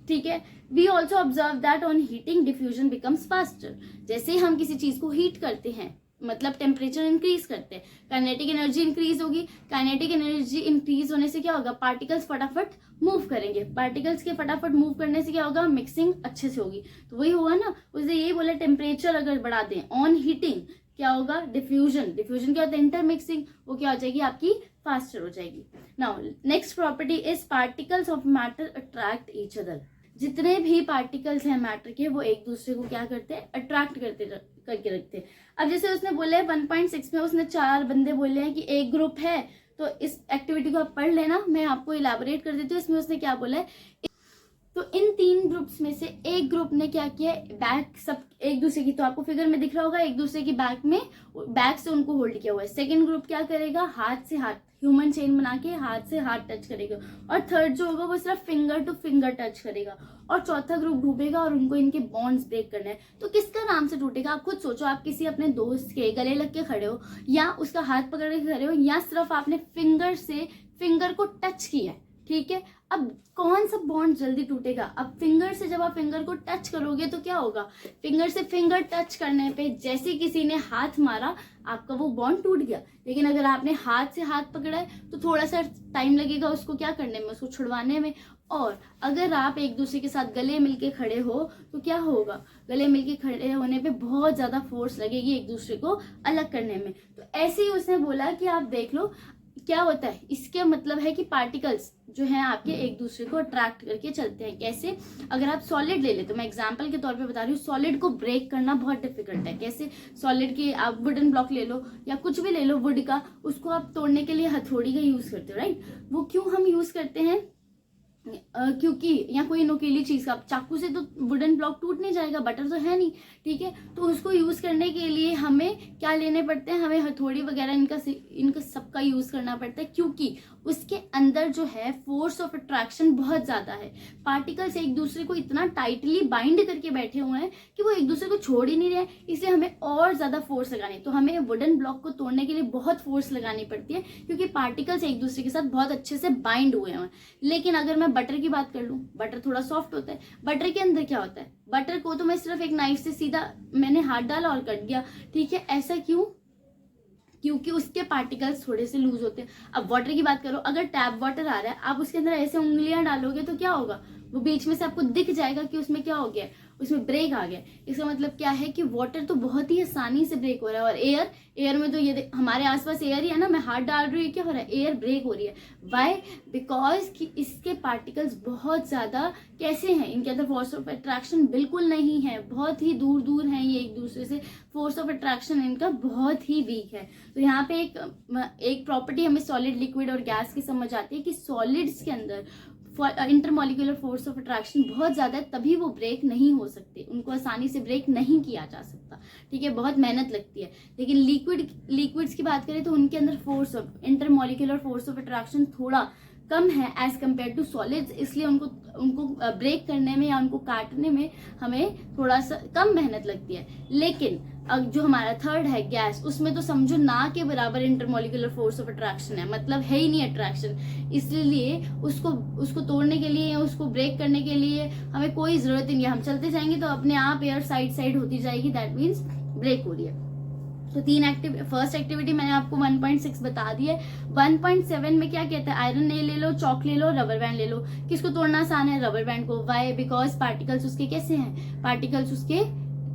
ठीक है, we also observe that on heating diffusion becomes faster. जैसे हम किसी चीज को हीट करते हैं, मतलब टेम्परेचर इंक्रीज करते हैं, काइनेटिक एनर्जी इंक्रीज होगी। काइनेटिक एनर्जी इंक्रीज होने से क्या होगा, पार्टिकल्स फटाफट मूव करेंगे। पार्टिकल्स के फटाफट मूव करने से क्या होगा, मिक्सिंग अच्छे से होगी। तो वही होगा ना, उसने यही बोला, टेम्परेचर अगर बढ़ा दें ऑन हीटिंग, क्या होगा, डिफ्यूजन। डिफ्यूजन क्या होता है, इंटरमिक्सिंग, वो क्या हो जाएगी, आपकी फास्टर हो जाएगी। Now next property is particles of matter attract each other. जितने भी पार्टिकल्स हैं मैटर के, वो एक दूसरे को क्या करते हैं, अट्रैक्ट करके रखते हैं। अब जैसे उसने बोले 1.6 में उसने 4 बंदे बोले हैं कि एक ग्रुप है, तो इस एक्टिविटी को आप पढ़ लेना, मैं आपको इलाबोरेट कर देती हूँ। इसमें उसने क्या बोला है, तो इन 3 ग्रुप्स में से एक ग्रुप ने क्या किया, बैक सब एक दूसरे की, तो आपको फिगर में दिख रहा होगा, एक दूसरे की बैक से उनको होल्ड किया हुआ है। सेकंड ग्रुप क्या करेगा, हाथ से हाथ, ह्यूमन चेन बना के हाथ से हाथ टच करेगा, और थर्ड जो होगा वो सिर्फ फिंगर टू फिंगर टच करेगा, और चौथा ग्रुप घूमेगा और उनको इनके बॉन्ड्स ब्रेक करने हैं। तो किसका नाम से टूटेगा, आप खुद सोचो। आप किसी अपने दोस्त के गले लग के खड़े हो, या उसका हाथ पकड़ के खड़े हो, या सिर्फ आपने फिंगर से फिंगर को टच किया है, ठीक है। अब कौन सा बॉन्ड जल्दी टूटेगा, अब फिंगर से जब आप फिंगर को टच करोगे तो क्या होगा, फिंगर से फिंगर टच करने पे जैसे किसी ने हाथ मारा, आपका वो बॉन्ड टूट गया। लेकिन अगर आपने हाथ से हाथ पकड़ा है तो थोड़ा सा टाइम लगेगा उसको क्या करने में, उसको छुड़वाने में। और अगर आप एक दूसरे के साथ गले मिलके खड़े हो तो क्या होगा, गले मिलके खड़े होने पे बहुत ज्यादा फोर्स लगेगी एक दूसरे को अलग करने में। तो ऐसे ही उसने बोला कि आप देख लो क्या होता है, इसके मतलब है कि पार्टिकल्स जो हैं आपके एक दूसरे को अट्रैक्ट करके चलते हैं। कैसे, अगर आप सॉलिड ले ले, तो मैं एग्जांपल के तौर पे बता रही हूँ, सॉलिड को ब्रेक करना बहुत डिफिकल्ट है। कैसे, सॉलिड की आप वुडन ब्लॉक ले लो या कुछ भी ले लो वुड का, उसको आप तोड़ने के लिए हथौड़ी का यूज करते हो, राइट। वो क्यों हम यूज करते हैं, क्योंकि या कोई नुकीली चीज का, चाकू से तो वुडन ब्लॉक टूट नहीं जाएगा, बटर तो है नहीं, ठीक है। तो उसको यूज करने के लिए हमें क्या लेने पड़ते हैं, हमें हथौड़ी वगैरह इनका सबका यूज करना पड़ता है, क्योंकि उसके अंदर जो है फोर्स ऑफ अट्रैक्शन बहुत ज्यादा है। पार्टिकल्स एक दूसरे को इतना टाइटली बाइंड करके बैठे हुए हैं कि वो एक दूसरे को छोड़ ही नहीं रहे, इसलिए हमें और ज्यादा फोर्स लगानी है। तो हमें वुडन ब्लॉक को तोड़ने के लिए बहुत फोर्स लगानी पड़ती है, क्योंकि पार्टिकल्स एक दूसरे के साथ बहुत अच्छे से बाइंड हुए हैं। लेकिन अगर मैं बटर की बात कर लूं, बटर थोड़ा सॉफ्ट होता है, बटर के अंदर क्या होता है, बटर को तो मैं सिर्फ एक नाइफ से सीधा मैंने हाथ डाला और कट गया, ठीक है। ऐसा क्यों, क्योंकि उसके पार्टिकल्स थोड़े से लूज होते हैं। अब वाटर की बात करो, अगर टैप वाटर आ रहा है, आप उसके अंदर ऐसे उंगलियां डालोगे तो क्या होगा, वो बीच में से आपको दिख जाएगा कि उसमें क्या हो गया, उसमें ब्रेक आ गया। इसका मतलब क्या है कि वाटर तो बहुत ही आसानी से ब्रेक हो रहा है, और एयर में तो ये हमारे आसपास एयर ही है ना, मैं हाथ डाल रही हूँ, क्या हो रहा है, एयर ब्रेक हो रही है। वाई, बिकॉज कि इसके पार्टिकल्स बहुत ज्यादा कैसे हैं, इनके अंदर फोर्स ऑफ अट्रैक्शन बिल्कुल नहीं है, बहुत ही दूर दूर हैं ये एक दूसरे से, फोर्स ऑफ अट्रैक्शन इनका बहुत ही वीक है। तो यहाँ पे एक प्रॉपर्टी हमें सॉलिड, लिक्विड और गैस की समझ आती है कि सॉलिड्स के अंदर इंटरमॉलिक्यूलर फोर्स ऑफ अट्रैक्शन बहुत ज्यादा है, तभी वो ब्रेक नहीं हो सकते, उनको आसानी से ब्रेक नहीं किया जा सकता, ठीक है, बहुत मेहनत लगती है। लेकिन लिक्विड्स की बात करें तो उनके अंदर force of intermolecular force of attraction थोड़ा कम है एज कम्पेयर टू सॉलिड्स, इसलिए उनको ब्रेक करने में या उनको काटने में हमें थोड़ा सा कम मेहनत लगती है। लेकिन अब जो हमारा थर्ड है गैस, उसमें तो समझो ना के बराबर इंटरमॉलिक्यूलर फोर्स ऑफ अट्रैक्शन है, मतलब है ही नहीं अट्रैक्शन, इसलिए उसको तोड़ने के लिए या उसको ब्रेक करने के लिए हमें कोई जरूरत ही नहीं है। हम चलते जाएंगे तो अपने आप एयर साइड होती जाएगी, दैट मीन्स ब्रेक हो रही है। तो फर्स्ट एक्टिविटी मैंने आपको 1.6 बता दी है। 1.7 में क्या कहता है, आयरन नेल ले लो, चौक ले लो, रबर बैंड ले लो। किसको तोड़ना आसान है, रबर बैंड को। वाई, बिकॉज पार्टिकल्स उसके कैसे हैं, पार्टिकल्स उसके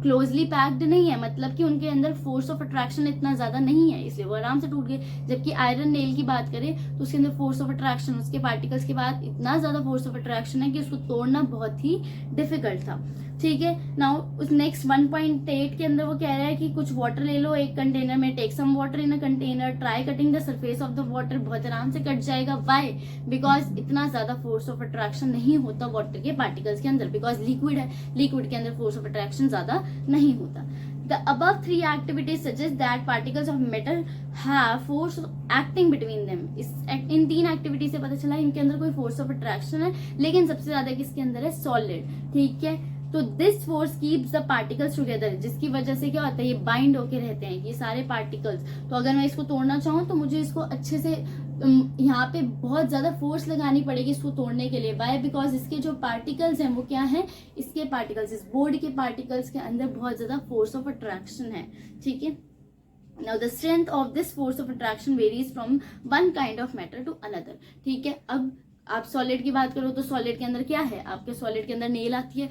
क्लोजली पैक्ड नहीं है, मतलब कि उनके अंदर फोर्स ऑफ अट्रैक्शन इतना ज्यादा नहीं है, इसलिए वो आराम से टूट गए। जबकि आयरन नेल की बात करें तो उसके अंदर फोर्स ऑफ अट्रैक्शन, उसके पार्टिकल्स के बाद इतना ज्यादा फोर्स ऑफ अट्रैक्शन है कि उसको तोड़ना बहुत ही डिफिकल्ट था, ठीक है। नाउ उस नेक्स्ट 1.8 के अंदर वो कह रहा है कि कुछ वाटर ले लो एक कंटेनर में, take some water in a container, try cutting the surface of the water, बहुत आराम से कट जाएगा। वाई, बिकॉज इतना ज्यादा फोर्स ऑफ अट्रैक्शन नहीं होता वाटर के पार्टिकल्स के अंदर, बिकॉज लिक्विड है, लिक्विड के अंदर फोर्स ऑफ अट्रैक्शन ज्यादा नहीं होता। The above three activities suggest that particles of metal have force acting between them. In 3 activity से पता चला इनके अंदर कोई फोर्स ऑफ अट्रैक्शन है, लेकिन सबसे ज्यादा किसके अंदर है, सॉलिड, ठीक है। तो this force keeps the particles together, जिसकी वजह से क्या होता है, ये बाइंड होके रहते हैं ये सारे पार्टिकल्स। तो अगर मैं इसको तोड़ना चाहूँ तो मुझे इसको अच्छे से यहाँ पे बहुत ज्यादा फोर्स लगानी पड़ेगी इसको तोड़ने के लिए। वाई, बिकॉज इसके जो पार्टिकल्स हैं वो क्या है, इसके पार्टिकल्स, इस बोर्ड के पार्टिकल्स के अंदर बहुत ज्यादा फोर्स ऑफ अट्रैक्शन है, ठीक है। Now the strength of this force of attraction varies from one kind of matter to another, ठीक है। अब आप सॉलिड की बात करो तो सॉलिड के अंदर क्या है, आपके सॉलिड के अंदर नेल आती है,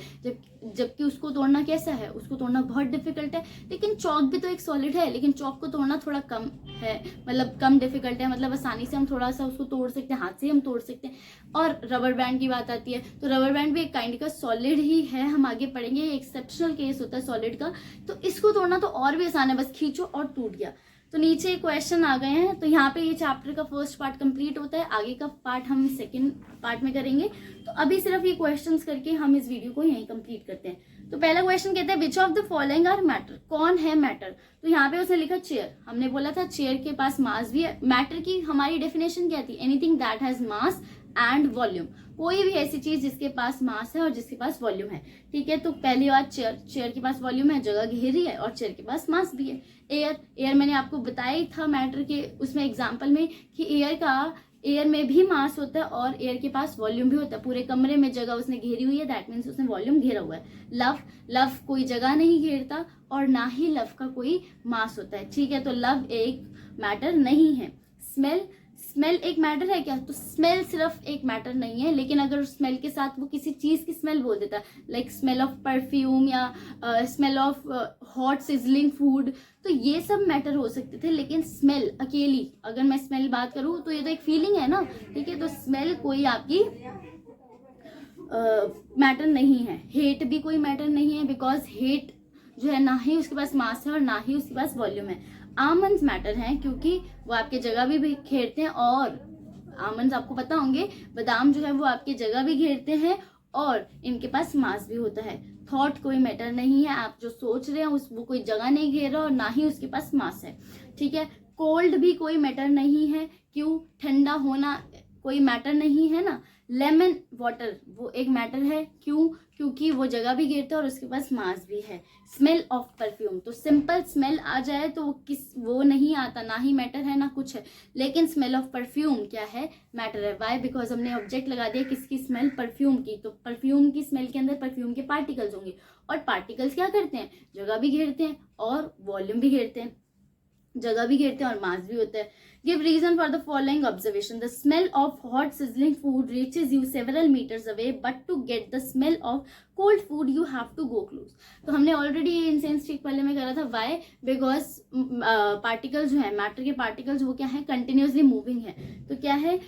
जबकि उसको तोड़ना कैसा है, उसको तोड़ना बहुत डिफिकल्ट है। लेकिन चौक भी तो एक सॉलिड है, लेकिन चौक को तोड़ना थोड़ा कम है, मतलब कम डिफिकल्ट है, मतलब आसानी से हम थोड़ा सा उसको तोड़ सकते हैं, हाथ से हम तोड़ सकते हैं। और रबर बैंड की बात आती है तो रबर बैंड भी एक काइंड का सॉलिड ही है, हम आगे पढ़ेंगे, एक्सेप्शनल केस होता है सॉलिड का। तो इसको तोड़ना तो और भी आसान है, बस खींचो और टूट गया। तो नीचे क्वेश्चन आ गए हैं। तो यहाँ पे ये चैप्टर का फर्स्ट पार्ट कंप्लीट होता है, आगे का पार्ट हम सेकंड पार्ट में करेंगे। तो अभी सिर्फ ये क्वेश्चंस करके हम इस वीडियो को यहीं कंप्लीट करते हैं। तो पहला क्वेश्चन कहता है which of the following are matter, कौन है मैटर। तो यहाँ पे उसने लिखा चेयर। हमने बोला था चेयर के पास मास भी है। मैटर की हमारी डेफिनेशन क्या थी, anything that has mass and volume, कोई भी ऐसी चीज जिसके पास मास है और जिसके पास वॉल्यूम है। ठीक है, तो पहली बात चेयर के पास वॉल्यूम है, जगह घेरी है, और चेयर के पास मास भी है। एयर मैंने आपको बताया ही था मैटर के उसमें एग्जाम्पल में कि एयर में भी मास होता है और एयर के पास वॉल्यूम भी होता है। पूरे कमरे में जगह उसने घेरी हुई है, दैट मीन्स उसने वॉल्यूम घेरा हुआ है। लव कोई जगह नहीं घेरता और ना ही लव का कोई मास होता है। ठीक है, तो लव एक मैटर नहीं है। स्मेल एक मैटर है क्या, तो स्मेल सिर्फ एक मैटर नहीं है, लेकिन अगर स्मेल के साथ वो किसी चीज की स्मेल बोल देता, लाइक स्मेल ऑफ परफ्यूम या smell of hot sizzling food, तो ये सब मैटर हो सकते थे। लेकिन स्मेल अकेली, अगर मैं स्मेल बात करूँ तो ये तो एक फीलिंग है ना। ठीक है, तो स्मेल कोई आपकी मैटर नहीं है। हेट भी कोई मैटर नहीं है, बिकॉज हेट जो है ना ही उसके पास मास है और ना ही उसके पास वॉल्यूम है। आमंड्स मैटर हैं क्योंकि वो आपके जगह भी घेरते हैं, और आमंड्स आपको पता होंगे, बादाम जो है वो आपकी जगह भी घेरते हैं और इनके पास मास भी होता है। थॉट कोई मैटर नहीं है, आप जो सोच रहे हैं वो कोई जगह नहीं घेर रहा और ना ही उसके पास मास है। ठीक है, कोल्ड भी कोई मैटर नहीं है, क्यों, ठंडा होना कोई मैटर नहीं है ना। लेमन वाटर वो एक मैटर है, क्यों, क्योंकि वो जगह भी घेरता है और उसके पास मास भी है। स्मेल ऑफ परफ्यूम, तो सिंपल स्मेल आ जाए तो वो नहीं आता, ना ही मैटर है ना कुछ है। लेकिन स्मेल ऑफ परफ्यूम क्या है, मैटर है। वाई, बिकॉज हमने ऑब्जेक्ट लगा दिया किसकी स्मेल, परफ्यूम की। तो परफ्यूम की स्मेल के अंदर परफ्यूम के पार्टिकल्स होंगे, और पार्टिकल्स क्या करते हैं, जगह भी घेरते हैं और वॉल्यूम भी घेरते हैं, जगह भी घेरते हैं और मास भी होता है। Give reason for the following observation, the smell of hot sizzling food reaches you several metres away, but to get the smell of cold food you have to go close. तो हमने ऑलरेडी ये incense trick पहले में करा था। Y, because particles जो है, matter के पार्टिकल्स वो क्या है, कंटिन्यूसली मूविंग है। तो क्या है,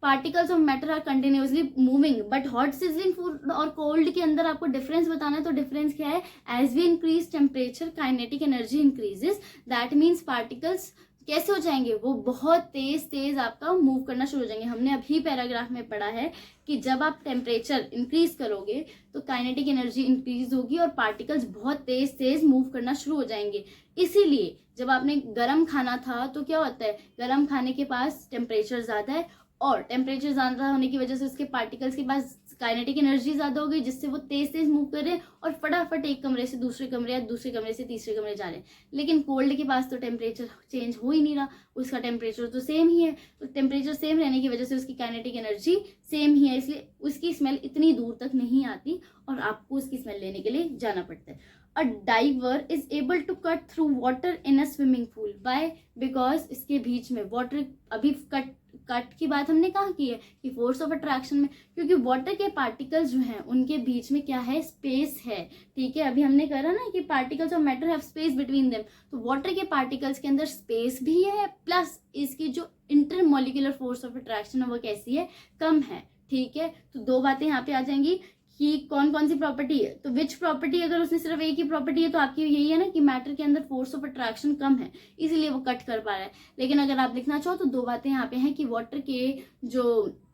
particles of matter are continuously moving, but hot sizzling food और कोल्ड के अंदर आपको डिफरेंस बताना है। तो डिफरेंस क्या है, as we increase temperature kinetic energy increases, that means particles कैसे हो जाएंगे, वो बहुत तेज आपका मूव करना शुरू हो जाएंगे। हमने अभी पैराग्राफ में पढ़ा है कि जब आप टेम्परेचर इंक्रीज करोगे तो काइनेटिक एनर्जी इंक्रीज होगी और पार्टिकल्स बहुत तेज मूव करना शुरू हो जाएंगे। इसीलिए जब आपने गर्म खाना था तो क्या होता है, गर्म खाने के पास टेम्परेचर ज्यादा है और टेम्परेचर ज्यादा होने की वजह से उसके पार्टिकल्स के पास काइनेटिक एनर्जी ज्यादा हो गई, जिससे वो तेज मूव कर रहे हैं और फटाफट एक कमरे से दूसरे कमरे या दूसरे कमरे से तीसरे कमरे जा रहे हैं। लेकिन कोल्ड के पास तो टेम्परेचर चेंज हो ही नहीं रहा, उसका टेम्परेचर तो सेम ही है। तो टेम्परेचर सेम रहने की वजह से उसकी काइनेटिक एनर्जी सेम ही है, इसलिए उसकी स्मेल इतनी दूर तक नहीं आती और आपको उसकी स्मेल लेने के लिए जाना पड़ता है। A diver is able to cut through water in a swimming pool. Why? Because इसके बीच में वाटर, अभी कट की बात हमने कहाँ की है कि फोर्स ऑफ अट्रैक्शन में, क्योंकि वाटर के पार्टिकल्स जो हैं उनके बीच में क्या है, स्पेस है। ठीक है, अभी हमने कहा ना कि particles of matter have space between them, तो वाटर के पार्टिकल्स के अंदर स्पेस भी है, प्लस इसकी जो इंटरमोलिकुलर फोर्स ऑफ अट्रैक्शन है वो कैसी है, कम है। ठीक है, तो दो बातें यहाँ पे आ जाएंगी कि कौन कौन सी प्रॉपर्टी है। तो विच प्रॉपर्टी, अगर उसने सिर्फ एक ही प्रॉपर्टी है तो आपकी यही है ना कि मैटर के अंदर फोर्स ऑफ अट्रैक्शन कम है, इसीलिए वो कट कर पा रहा है। लेकिन अगर आप लिखना चाहो तो दो बातें यहाँ पे हैं कि वाटर के जो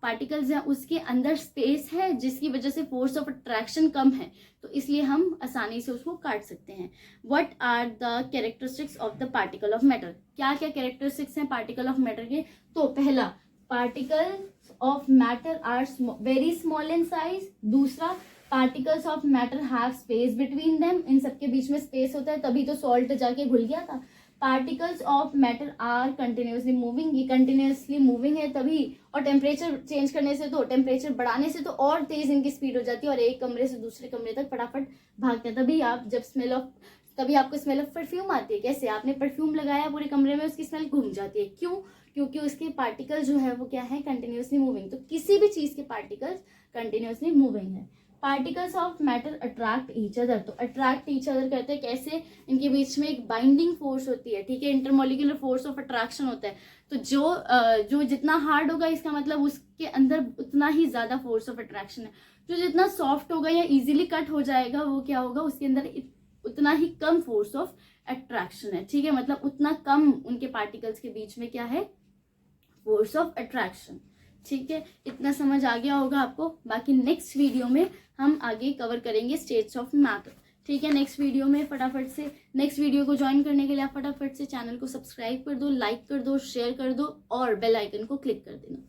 पार्टिकल्स हैं उसके अंदर स्पेस है जिसकी वजह से फोर्स ऑफ अट्रैक्शन कम है, तो इसलिए हम आसानी से उसको काट सकते हैं। What are the characteristics of the particle of matter, क्या क्या कैरेक्टरिस्टिक्स हैं पार्टिकल ऑफ मैटर के। तो पहला, particles of matter are very small in size. दूसरा, particles of matter have space between them, इन सबके बीच में स्पेस होता है, तभी तो सॉल्ट जाके घुल गया था। Particles of matter are continuously moving, ये कंटिन्यूसली मूविंग है तभी, और टेम्परेचर चेंज करने से, तो टेम्परेचर बढ़ाने से तो और तेज इनकी स्पीड हो जाती है और एक कमरे से दूसरे कमरे तक फटाफट भागते हैं। तभी आपको स्मेल ऑफ परफ्यूम आती है। कैसे, आपने परफ्यूम लगाया पूरे कमरे में, उसकी स्मेल घूम जाती है, क्यों, क्योंकि उसके पार्टिकल जो है वो क्या है, कंटिन्यूसली मूविंग। तो किसी भी चीज के पार्टिकल्स कंटिन्यूसली मूविंग है। Particles of matter attract each other, तो अट्रैक्ट ईच अदर करते हैं कैसे, इनके बीच में एक बाइंडिंग फोर्स होती है। ठीक है, इंटरमोलिकुलर फोर्स ऑफ अट्रैक्शन होता है। तो जो जितना हार्ड होगा इसका मतलब उसके अंदर उतना ही ज्यादा फोर्स ऑफ अट्रैक्शन है। जो जितना सॉफ्ट होगा या इजीली कट हो जाएगा वो क्या होगा, उसके अंदर उतना ही कम फोर्स ऑफ अट्रैक्शन है, ठीक है, मतलब उतना कम उनके पार्टिकल्स के बीच में क्या है, फोर्स ऑफ अट्रैक्शन, ठीक है। इतना समझ आ गया होगा आपको। बाकी नेक्स्ट वीडियो में हम आगे कवर करेंगे स्टेट्स ऑफ मैटर, ठीक है। नेक्स्ट वीडियो में फटाफट से, नेक्स्ट वीडियो को ज्वाइन करने के लिए आप फटाफट से चैनल को सब्सक्राइब कर दो, लाइक कर दो, शेयर कर दो और बेल आइकन को क्लिक कर देना।